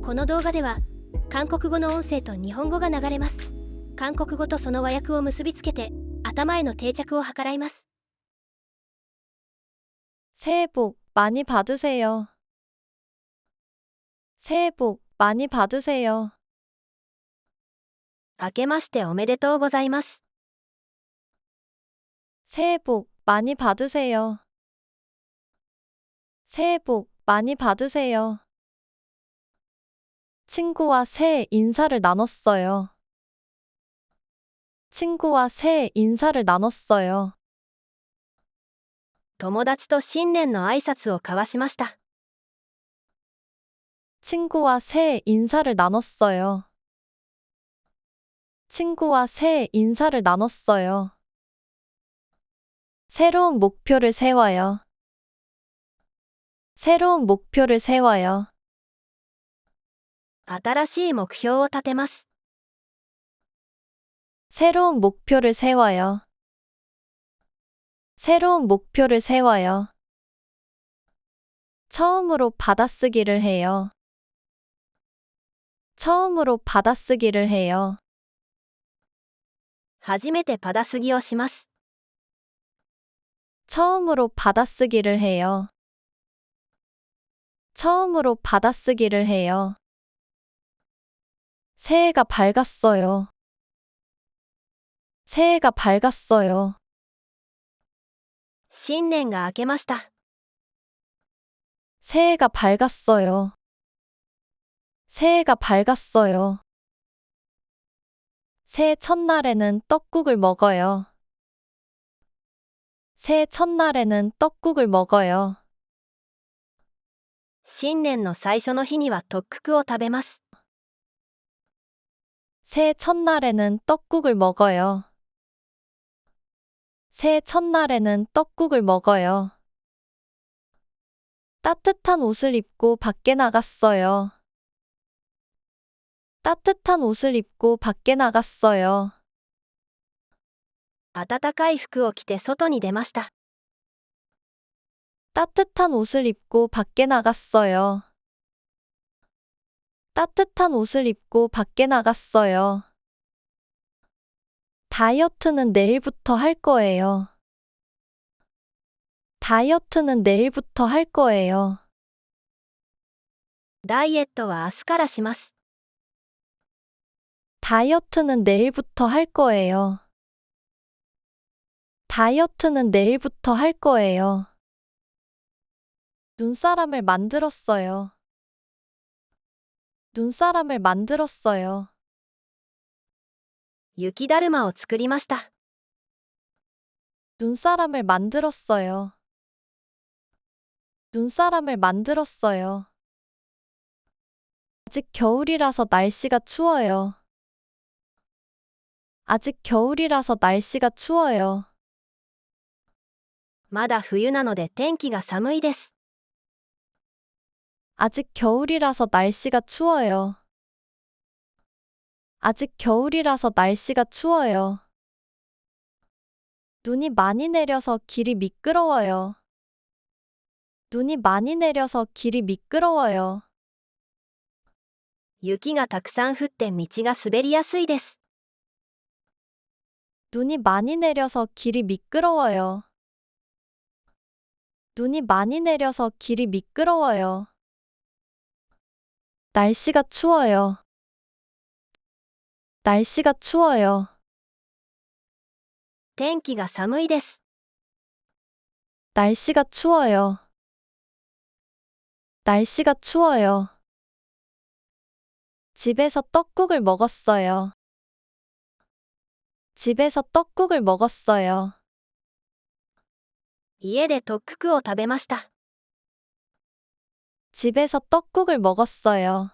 この動画では韓国語の音声と日本語が流れます。韓国語とその和訳を結びつけて頭への定着を図らいます。새해 복 많이 받으세요. 새해 복 많이 받으세요. 明けましておめでとうございます。 새해 복 많이 받으세요. 새해 복 많이 받으세요. 친구와 새해 인사를 나눴어요. 친구와 새해 인사를 나눴어요. 友達と新年の挨拶を交わしました。 친구와 새해 인사를 나눴어요. 친구와 새해 인사를 나눴어요. 새로운 목표를 세워요. 새로운 목표를 세워요. 新しい目標を立てます。 새로운 목표를 세워요. 새로운 목표를 세워요. 처음으로 받아쓰기를 해요. 처음으로 받아쓰기를 해요. 初めてパダスギをします。 처음으로 받아쓰기를 해요. 처음으로 받아쓰기를 해요. 새해가 밝았어요. 새해가 밝았어요. 新年が明けました。 새해가 밝았어요. 새해가 밝았어요. 새해 첫날에는 떡국을 먹어요. 새해 첫날에는 떡국을 먹어요. 新年の最初の日には特区を食べます。 새해 첫날에는 떡국을 먹어요. 새해 첫날에는 떡국을 먹어요. 따뜻한 옷을 입고 밖에 나갔어요. 따뜻한 옷을 입고 밖에 나갔어요. 暖かい服を着て外に出ました。 따뜻한 옷을 입고 밖에 나갔어요. 따뜻한 옷을 입고 밖에 나갔어요. 다이어트는 내일부터 할 거예요. 다이어트는 내일부터 할 거예요. ダイエットは明日からします。 다이어트는 내일부터 할 거예요. 다이어트는 내일부터 할 거예요. 눈사람을 만들었어요. 눈사람을 만들었어요. 雪だるまを作りました。 눈사람을 만들었어요. 눈사람을 만들었어요. 아직 겨울이라서 날씨가 추워요. 아직 겨울이라서 날씨가 추워요. まだ冬なので天気が寒いです。 아직 겨울이라서 날씨가 추워요. 아직 겨울이라서 날씨가 추워요. 눈이 많이 내려서 길이 미끄러워요. 눈이 많이 내려서 길이 미끄러워요. 雪がたくさん降って道が滑りやすいです。 눈이 많이 내려서 길이 미끄러워요. 눈이 많이 내려서 길이 미끄러워요. 날씨가 추워요. 날씨가 추워요. 天気が寒いです。 날씨가 추워요. 날씨가 추워요. 집에서 떡국을 먹었어요. 집에서 떡국을 먹었어요. 家で特区を食べました。 집에서 떡국을 먹었어요.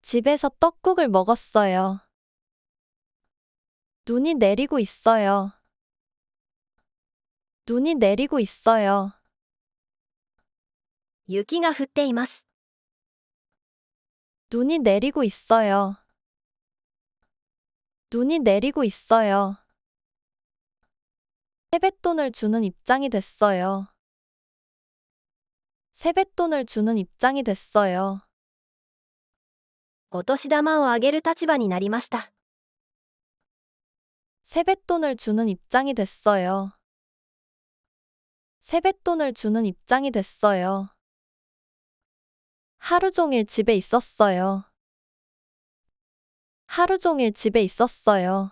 집에서 떡국을 먹었어요. 눈이 내리고 있어요. 눈이 내리고 있어요. 雪が降っています。 눈이 내리고 있어요. 눈이 내리고 있어요. 세뱃돈을 주는 입장이 됐어요. 세뱃돈을 주는 입장이 됐어요. お年玉をあげる立場になりました。 세뱃돈을 주는 입장이 됐어요. 세뱃돈을 주는 입장이 됐어요. 하루 종일 집에 있었어요. 하루 종일 집에 있었어요.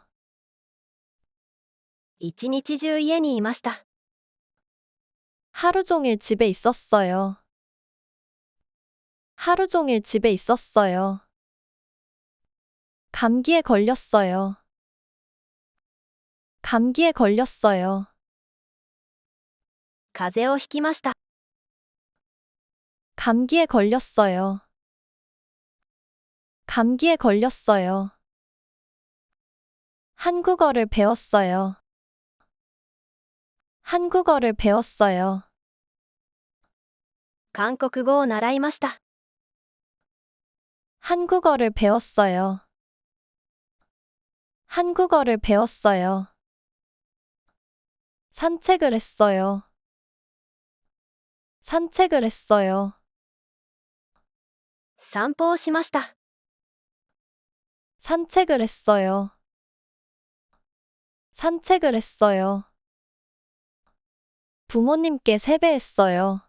一日中家にいました。 하루 종일 집에 있었어요. 하루 종일 집에 있었어요. 감기에 걸렸어요. 감기에 걸렸어요. 風邪をひきました。 감기에 걸렸어요. 감기에 걸렸어요. 한국어를 배웠어요. 한국어를 배웠어요. 韓国語を習いました。 한국어를 배웠어요. 한국어를 배웠어요. 산책을 했어요. 산책을 했어요. 散歩をしました。 산책을 했어요. 산책을 했어요. 부모님께 세배했어요.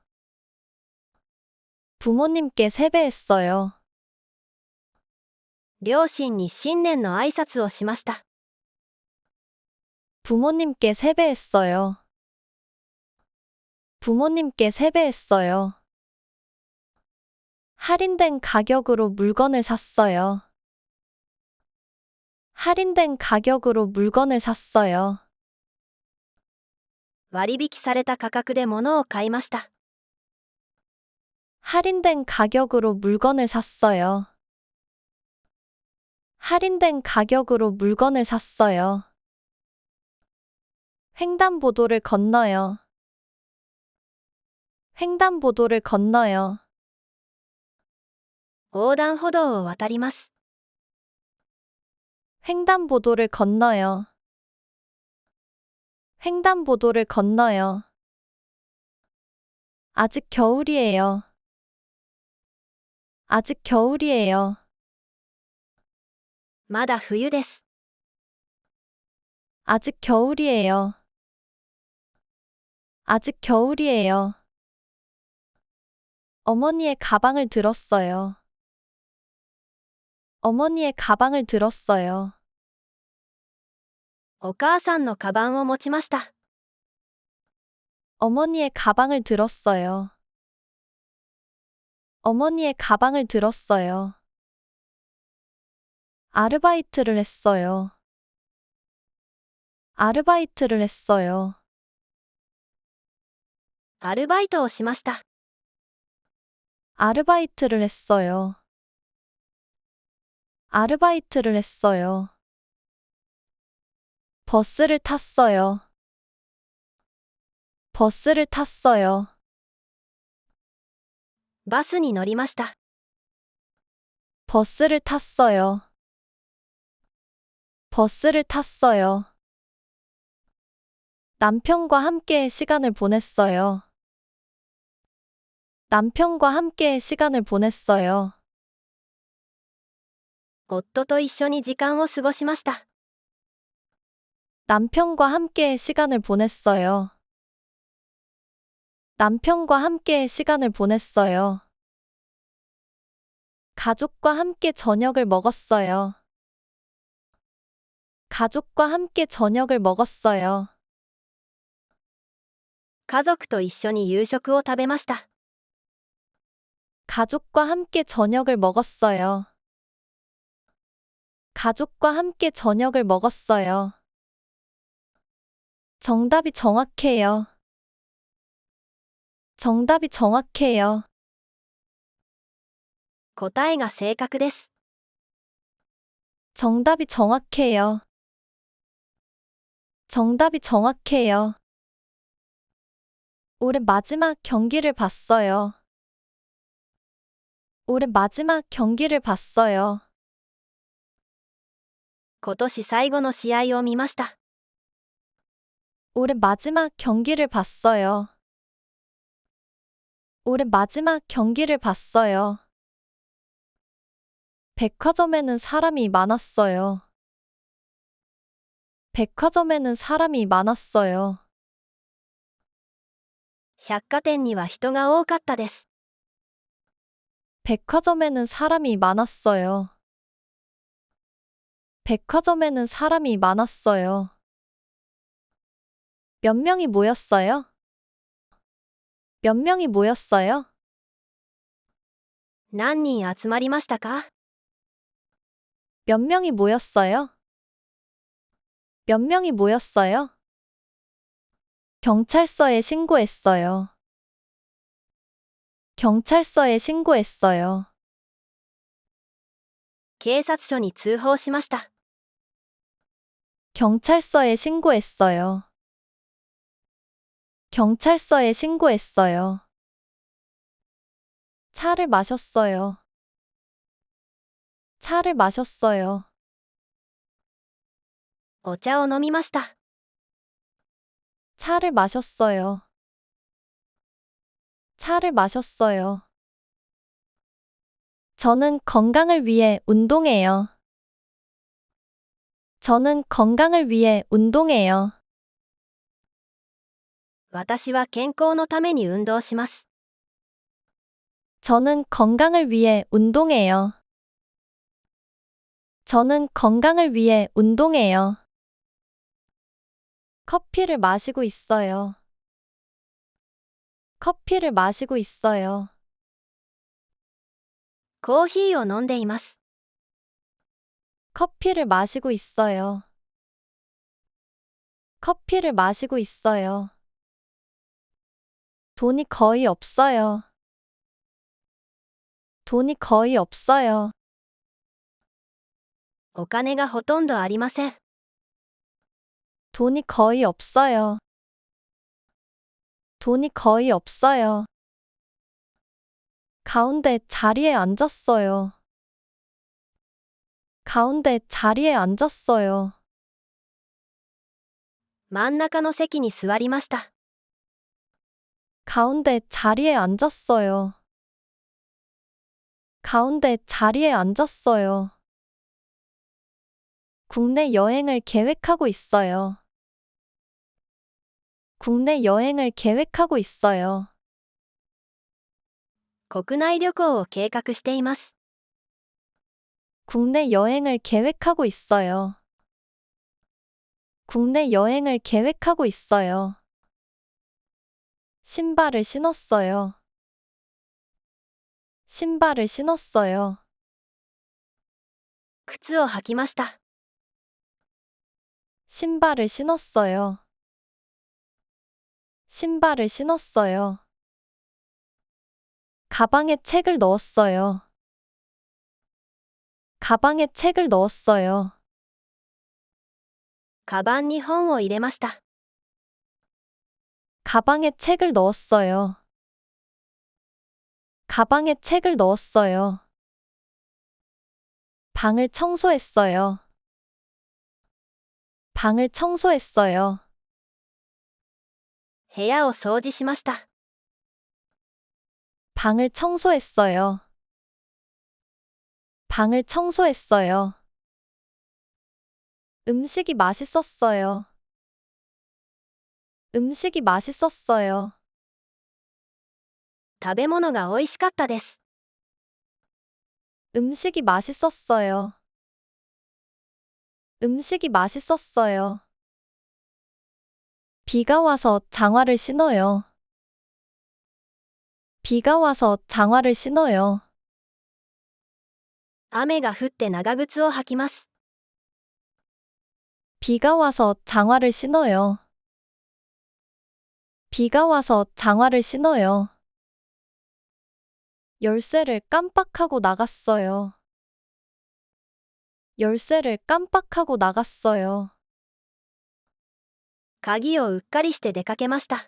부모님께 세배했어요. 両親に新年の挨拶をしました。 부모님께 세배했어요. 부모님께 세배했어요. 할인된 가격으로 물건을 샀어요. 할인된 가격으로 물건을 샀어요. 割引された価格で物を買いました。 할인된 가격으로 물건을 샀어요. 할인된 가격으로 물건을 샀어요. 횡단보도를 건너요. 횡단보도를 건너요. 横断歩道を渡ります。 횡단보도를 건너요. 횡단보도를 건너요. 아직 겨울이에요. 아직 겨울이에요. まだ冬です。 아직 겨울이에요. 아직 겨울이에요. 어머니의 가방을 들었어요. 어머니의 가방을 들었어요. お母さんのカバンを持ちました。 어머니의 가방을 들었어요. 어머니의 가방을 들었어요. 아르바이트를 했어요. 아르바이트를 했어요. アルバイトをしました。 아르바이트를 했어요. 아르바이트를 했어요. 버스를 탔어요. 버스를 탔어요. バスに乗りました。 버스를 탔어요. 버스를 탔어요. 남편과 함께 시간을 보냈어요. 남편과 함께 시간을 보냈어요. 夫と一緒に時間を過ごしました。 남편과 함께 시간을 보냈어요. 남편과 함께 시간을 보냈어요. 가족과 함께 저녁을 먹었어요. 가족과 함께 저녁을 먹었어요. 家族と一緒に夕食を食べました。 가족과 함께 저녁을 먹었어요. 가족과 함께 저녁을 먹었어요. 정답이 정확해요. 정답이 정확해요. 答えが正確です。 정답이 정확해요. 정답이 정확해요. 올해 마지막 경기를 봤어요. 올해 마지막 경기를 봤어요. 今年最後の試合を見ました。 올해 마지막 경기를 봤어요. 올해 마지막 경기를 봤어요. 백화점에는 사람이 많았어요. 백화점에는 사람이 많았어요. 百貨店には人が多かったです。 백화점에는 사람이 많았어요. 백화점에는 사람이 많았어요. 몇 명이 모였어요? 몇 명이 모였어요? 何人集まりましたか？ 몇 명이 모였어요? 몇 명이 모였어요? 경찰서에 신고했어요. 경찰서에 신고했어요. 警察署に通報しました。 경찰서에 신고했어요. 경찰서에 신고했어요. 차를 마셨어요. 차를 마셨어요. お茶を飲みました。 차를 마셨어요. 차를 마셨어요. 저는 건강을 위해 운동해요. 저는 건강을 위해 운동해요. 私は健康のために運動します。 저는 건강을 위해 운동해요. 저는 건강을 위해 운동해요. 커피를 마시고 있어요. 커피를 마시고 있어요. コーヒーを飲んでいます。 커피를 마시고 있어요. 커피를 마시고 있어요. 돈이 거의 없어요. 돈이 거의 없어요. お金がほとんどありません。 돈이 거의 없어요. 돈이 거의 없어요. 가운데 자리에 앉았어요. 가운데 자리에 앉았어요. 真ん中の席に座りました。 가운데 자리에 앉았어요. 가운데 자리에 앉았어요. 국내 여행을 계획하고 있어요. 국내 여행을 계획하고 있어요. 国内旅行を計画しています。 국내 여행을 계획하고 있어요. 국내 여행을 계획하고 있어요. 신발을 신었어요. 신발을 신었어요. 靴を履きました。 신발을 신었어요. 신발을 신었어요. 가방에 책을 넣었어요. 가방에 책을 넣었어요. カバンに本を入れました。 가방에 책을 넣었어요. 가방에 책을 넣었어요. 방을 청소했어요. 방을 청소했어요. 部屋を掃除しました。 방을 청소했어요. 방을 청소했어요. 음식이 맛있었어요. 음식이 맛있었어요. 食べ物が美味しかったです。 음식이 맛있었어요. 음식이 맛있었어요. 비가 와서 장화를 신어요. 비가 와서 장화를 신어요. 雨が降って長靴を履きます。 비가 와서 장화를 신어요. 비가 와서 장화를 신어요. 열쇠를 깜빡하고 나갔어요. 열쇠를 깜빡하고 나갔어요. 鍵をうっかりして出かけました。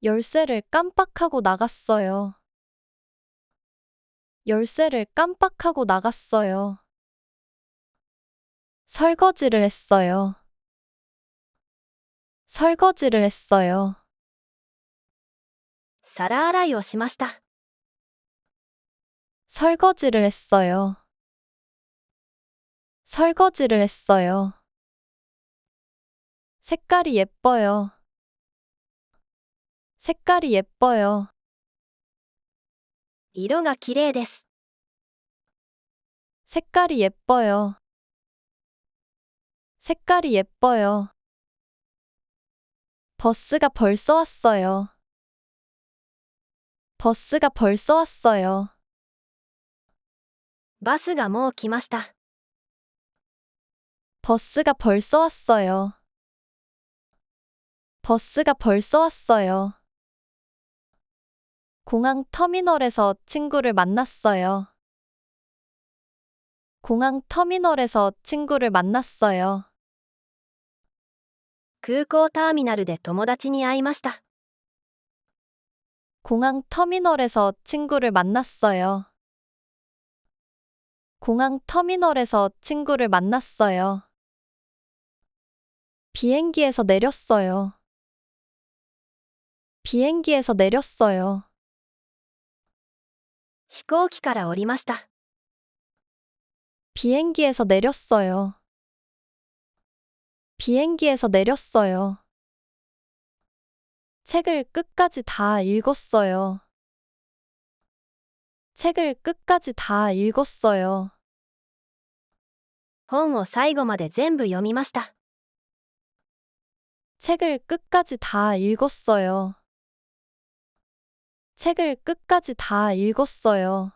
열쇠를 깜빡하고 나갔어요. 열쇠를 깜빡하고 나갔어요. 설거지를 했어요. 설거지를 했어요. 皿洗いをしました。 설거지를 했어요. 설거지를 했어요. 색깔이 예뻐요. 색깔이 예뻐요. 色が綺麗です。 색깔이 예뻐요. 색깔이 예뻐요. 버스가 벌써 왔어요. 버스가 벌써 왔어요. バスがもう来ました。 버스가 벌써 왔어요. 버스가 벌써 왔어요. 공항 터미널에서 친구를 만났어요. 공항 터미널에서 친구를 만났어요. 空港ターミナルで友達に会いました。 공항 터미널에서 친구를 만났어요. 공항 터미널에서 친구를 만났어요. 비행기에서 내렸어요. 비행기에서 내렸어요. 飛行機から降りました。 비행기에서 내렸어요. 비행기에서 내렸어요. 책을 끝까지 다 읽었어요. 책을 끝까지 다 읽었어요. 本を最後まで全部読みました。 책을 끝까지 다 읽었어요. 책을 끝까지 다 읽었어요.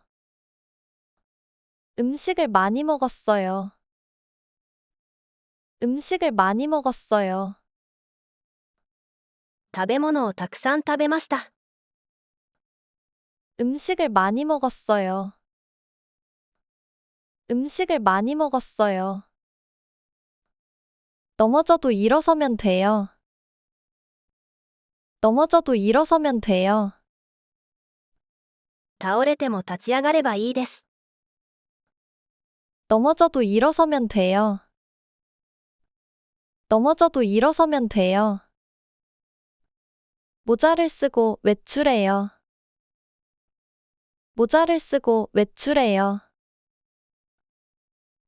음식을 많이 먹었어요. 음식을 많이 먹었어요. 食べ物をたくさん食べました。 음식을 많이 먹었어요. 음식을 많이 먹었어요. 넘어져도 일어서면 돼요. 넘어져도 일어서면 돼요. 倒れても立ち上がればいいです。 넘어져도 일어서면 돼요. 넘어져도 일어서면 돼요. 모자를 쓰고 외출해요. 모자를 쓰고 외출해요.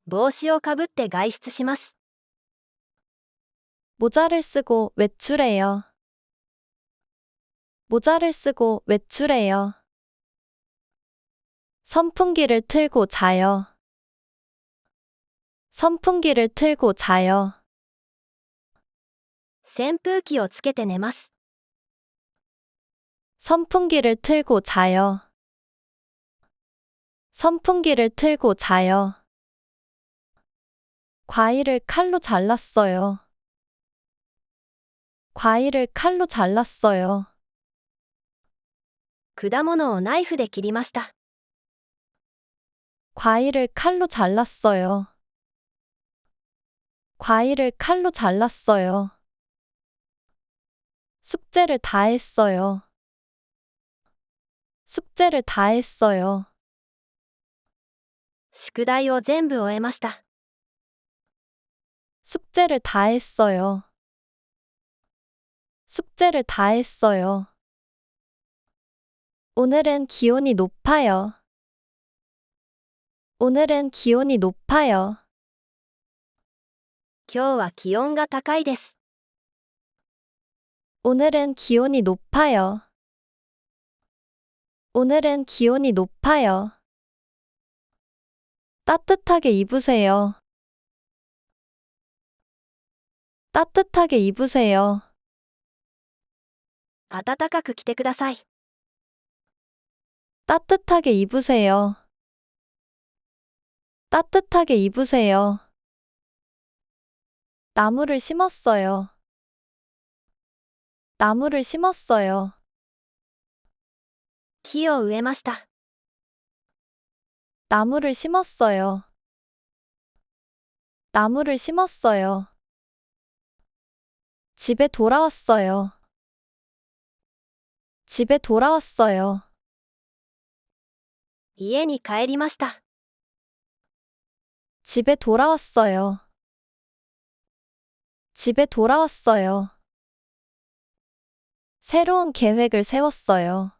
帽子をかぶって外出します。 모자를 쓰고 외출해요. 모자를 쓰고 외출해요. 선풍기를 틀고 자요. 선풍기를 틀고 자요. 扇風機をつけて寝ます。 선풍기를 틀고 자요. 선풍기를 틀고 자요. 과일을 칼로 잘랐어요. 과일을 칼로 잘랐어요. 果物をナイフで切りました。 과일을 칼로 잘랐어요. 과일을 칼로 잘랐어요. 숙제를 다 했어요. 숙제를 다 했어요. 宿題を全部終えました。 숙제를 다 했어요. 숙제를 다 했어요. 오늘은 기온이 높아요. 오늘은 기온이 높아요. 今日は気温が高いです。 오늘은 기온이 높아요. 오늘은 기온이 높아요. 따뜻하게 입으세요. 따뜻하게 입으세요. 暖かく着てください。 따뜻하게 입으세요. 따뜻하게 입으세요. 나무를 심었어요. 나무를 심었어요. 木を植えました。 나무를 심었어요. 나무를 심었어요. 집에 돌아왔어요. 집에 돌아왔어요. 家に帰りました。 집에 돌아왔어요. 집에 돌아왔어요. 새로운 계획을 세웠어요.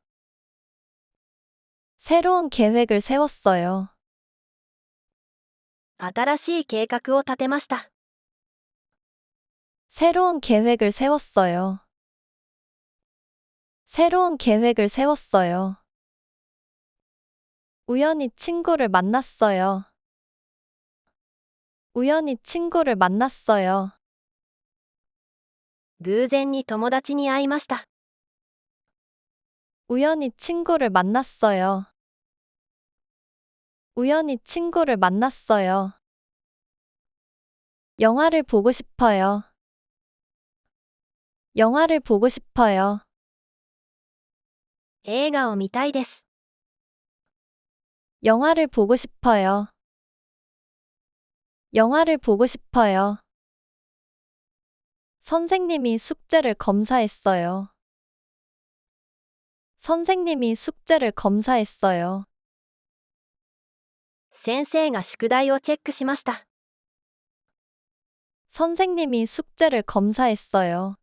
새로운 계획을 세웠어요. 新しい計画を立てました。 새로운 계획을 세웠어요. 새로운 계획을 세웠어요. 우연히 친구를 만났어요. 우연히 친구를 만났어요. 偶然に友達に会いました。 우연히 친구를 만났어요. 우연히 친구를 만났어요. 영화를 보고 싶어요. 영화를 보고 싶어요. 映画を見たいです。 영화를 보고 싶어요. 영화를 보고 싶어요. 선생님이 숙제를 검사했어요. 선생님이 숙제를 검사했어요. 先生が宿題をチェックしました。 선생님이 숙제를 검사했어요.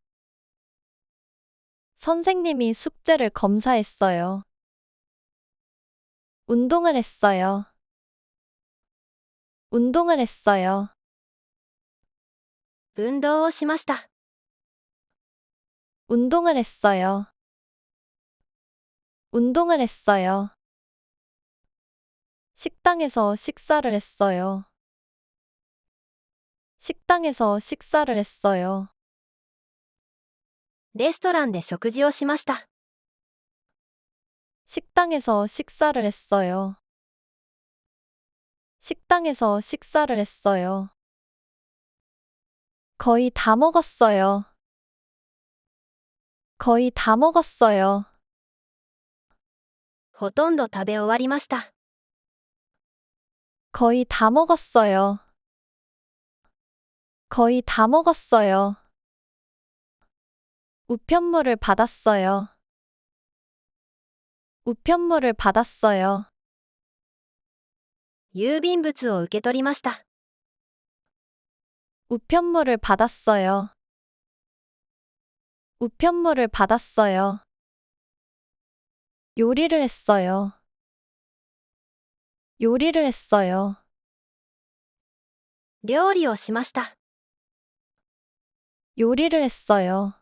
선생님이 숙제를 검사했어요. 운동을 했어요. 운동을 했어요. 運動をしました。 운동을 했어요. 운동을 했어요. 식당에서 식사를 했어요. 식당에서 식사를 했어요. レストランで食事をしました。 식당에서 식사를 했어요. 식당에서 식사를 했어요. 거의 다 먹었어요. 거의 다 먹었어요. ほとんど食べ終わりました。 거의 다 먹었어요. 거의 다 먹었어요. 우편물을 받았어요. 우편물을 받았어요. 郵便物を受け取りました。 우편물을 받았어요. 우편물을 받았어요. 요리를 했어요. 요리를 했어요. 料理をしました。 요리를 했어요.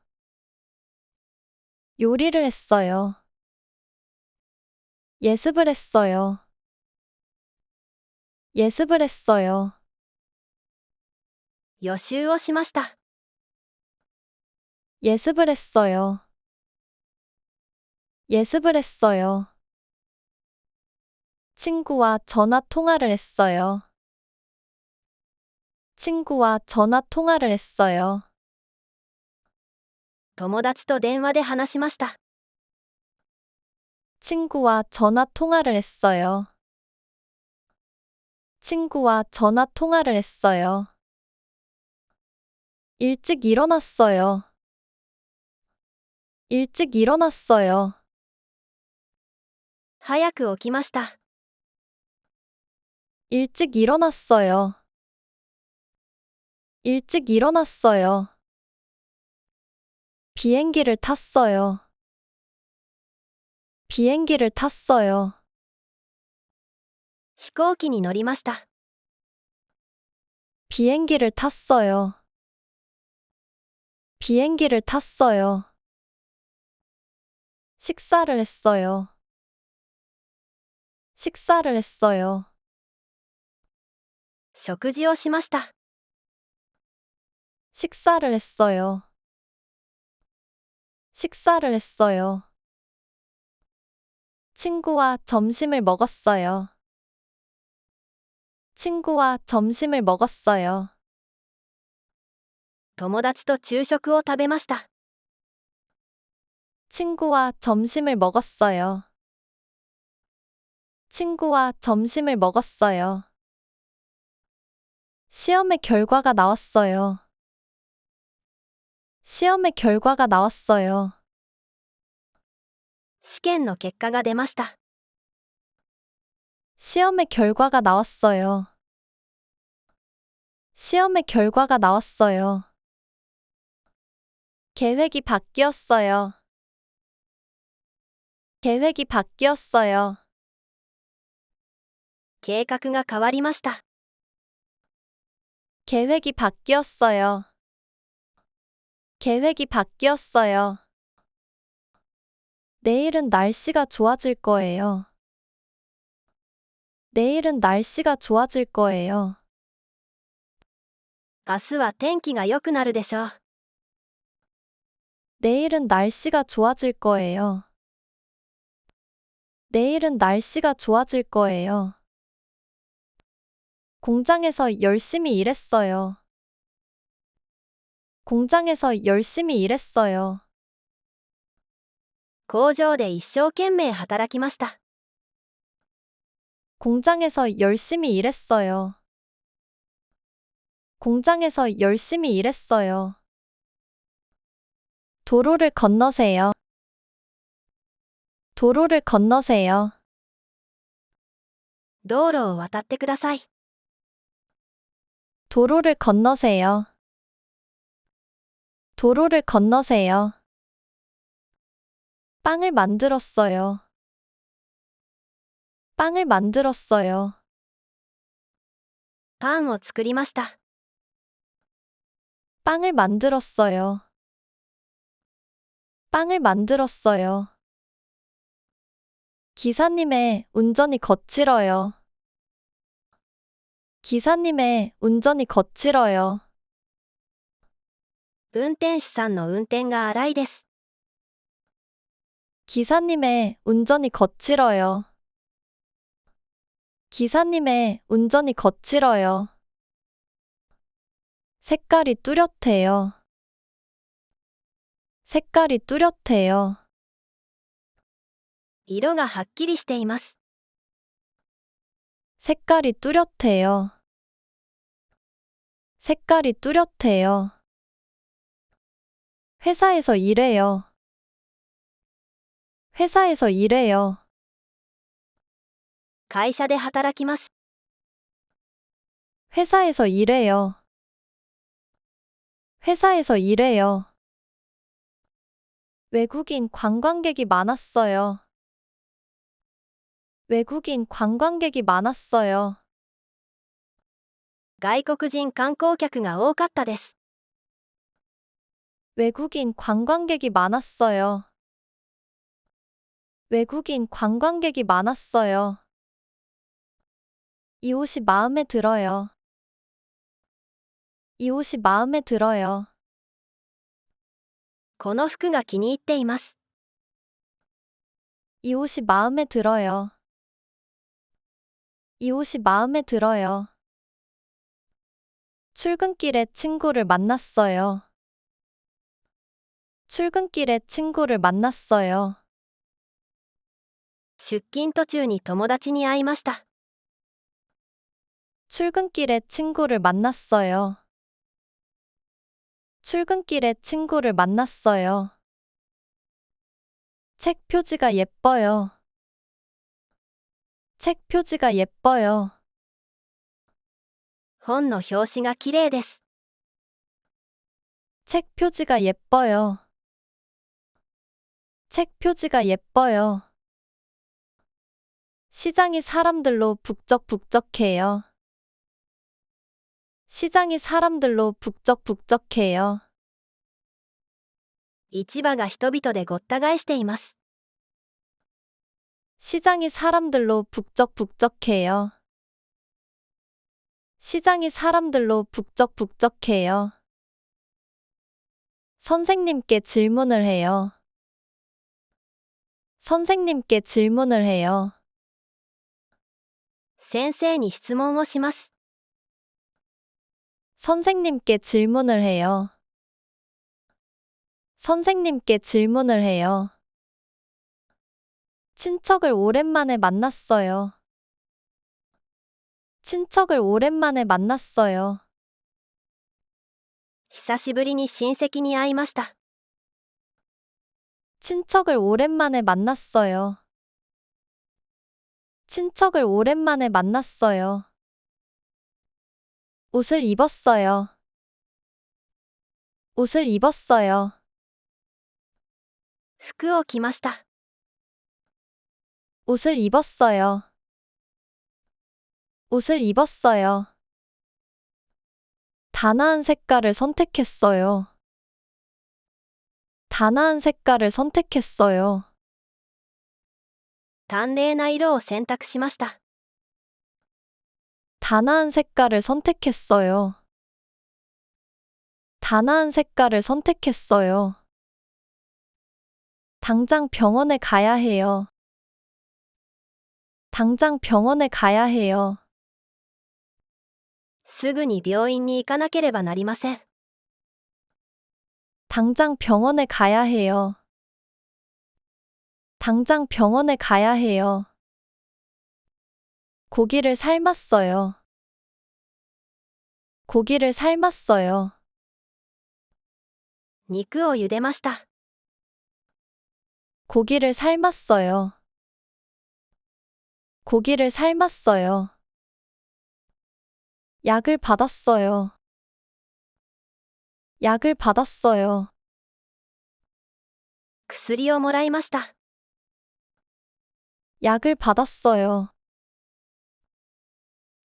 요리를 했어요. 예습을 했어요. 예습을 했어요. 予習をしました。 예습을 했어요. 예습을 했어요. 친구와 전화 통화를 했어요. 친구와 전화 통화를 했어요. 友達と電話で話しました。 친구와 전화 통화를 했어요. 친구와 전화 통화를 했어요. 일찍 일어났어요. 일찍 일어났어요. 早く起きました。 일찍 일어났어요. 일찍 일어났어요. 비행기를 탔어요. 비행기를 탔어요. 飛行機に乗りました。 비행기를 탔어요. 비행기를 탔어요. 식사를 했어요. 식사를 했어요. 食事をしました。 식사를 했어요. 식사를 했어요. 친구와 점심을 먹었어요. 친구와 점심을 먹었어요. 友達と昼食を食べました。 친구와 점심을 먹었어요. 친구와 점심을 먹었어요. 시험의 결과가 나왔어요. 시험의 결과가 나왔어요. 試験の結果が出ました。 시험의 결과가 나왔어요. 시험의 결과가 나왔어요. 계획이 바뀌었어요. 계획이 바뀌었어요. 計画が変わりました。 계획이 바뀌었어요. 계획이 바뀌었어요. 내일은 날씨가 좋아질 거예요. 내일은 날씨가 좋아질 거예요. 明日は天気が良くなるでしょう。 내일은 날씨가 좋아질 거예요. 내일은 날씨가 좋아질 거예요. 공장에서 열심히 일했어요. 공장에서 열심히 일했어요. 工場で一生懸命働きました。 공장에서 열심히 일했어요. 공장에서 열심히 일했어요. 도로를 건너세요. 도로를 건너세요. 道路を渡ってください。 도로를 건너세요. 도로를 건너세요. 빵을 만들었어요. 빵을 만들었어요. パンを作りました。 빵을 만들었어요. 빵을 만들었어요. 기사님의 운전이 거칠어요. 기사님의 운전이 거칠어요. 運転手さんの運転が荒いです。 기사님의 운전이 거칠어요. 기사님의 운전이 거칠어요. 색깔이 뚜렷해요. 색깔이 뚜렷해요. 色がはっきりしています。 색깔이 뚜렷해요. 색깔이 뚜렷해요. 회사에서 일해요. 회사에서 일해요. 会社で働きます。 회사에서 일해요. 회사에서 일해요. 외국인 관광객이 많았어요. 외국인 관광객이 많았어요. 外国人観光客が多かったです。 외국인 관광객이 많았어요. 외국인 관광객이 많았어요. 이 옷이 마음에 들어요. 이 옷이 마음에 들어요. この服が気に入っています。 이 옷이 마음에 들어요. 이 옷이 마음에 들어요. 출근길에 친구를 만났어요. 출근길에 친구를 만났어요. 出勤途中に友達に会いました。 출근길에 친구를 만났어요. 출근길에 친구를 만났어요. 책 표지가 예뻐요. 책 표지가 예뻐요. 本の表紙が綺麗です。 책 표지가 예뻐요. 책 표지가 예뻐요. 시장이 사람들로 북적북적해요. 시장이 사람들로 북적북적해요. 市場が人々でごった返しています。 시장이 사람들로 북적북적해요. 시장이 사람들로 북적북적해요. 선생님께 질문을 해요. 선생님께 질문을 해요. 先生に質問をします。 선생님께 질문을 해요. 선생님께 질문을 해요. 친척을 오랜만에 만났어요. 친척을 오랜만에 만났어요. 久しぶりに親戚に会いました。 친척을 오랜만에 만났어요. 친척을 오랜만에 만났어요. 옷을 입었어요. 옷을 입었어요. 服を着ました。 옷을 입었어요. 옷을 입었어요. 단아한 색깔을 선택했어요. 단아한 색깔을 선택했어요. 淡麗な色を選択しました。 단아한 색깔을 선택했어요. 단아한 색깔을 선택했어요. 당장 병원에 가야 해요. 당장 병원에 가야 해요. すぐに病院に行かなければなりません。 당장 병원에 가야 해요. 당장 병원에 가야 해요. 고기를 삶았어요. 고기를 삶았어요. 肉を茹でました。 고기를 삶았어요. 고기를 삶았어요. 약을 받았어요. 약을 받았어요. 薬をもらいました。 약을 받았어요.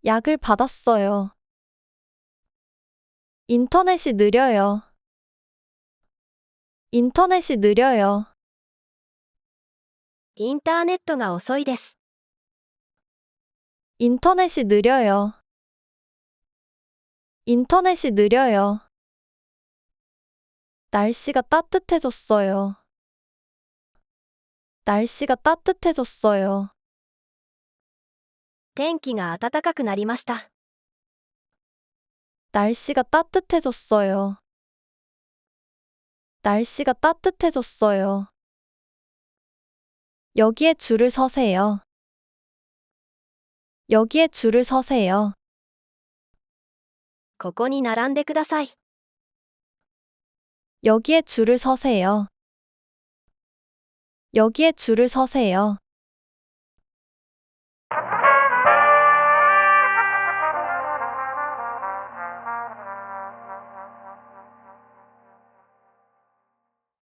약을 받았어요. 인터넷이 느려요. 인터넷이 느려요. インターネットが遅いです。 인터넷이 느려요. 인터넷이 느려요. 날씨가 따뜻해졌어요. 날씨가 따뜻해졌어요. 天気が暖かくなりました。 날씨가 따뜻해졌어요. 날씨가 따뜻해졌어요. 여기에 줄을 서세요. 여기에 줄을 서세요. ここに並んでください。 여기에 줄을 서세요. 여기에 줄을 서세요.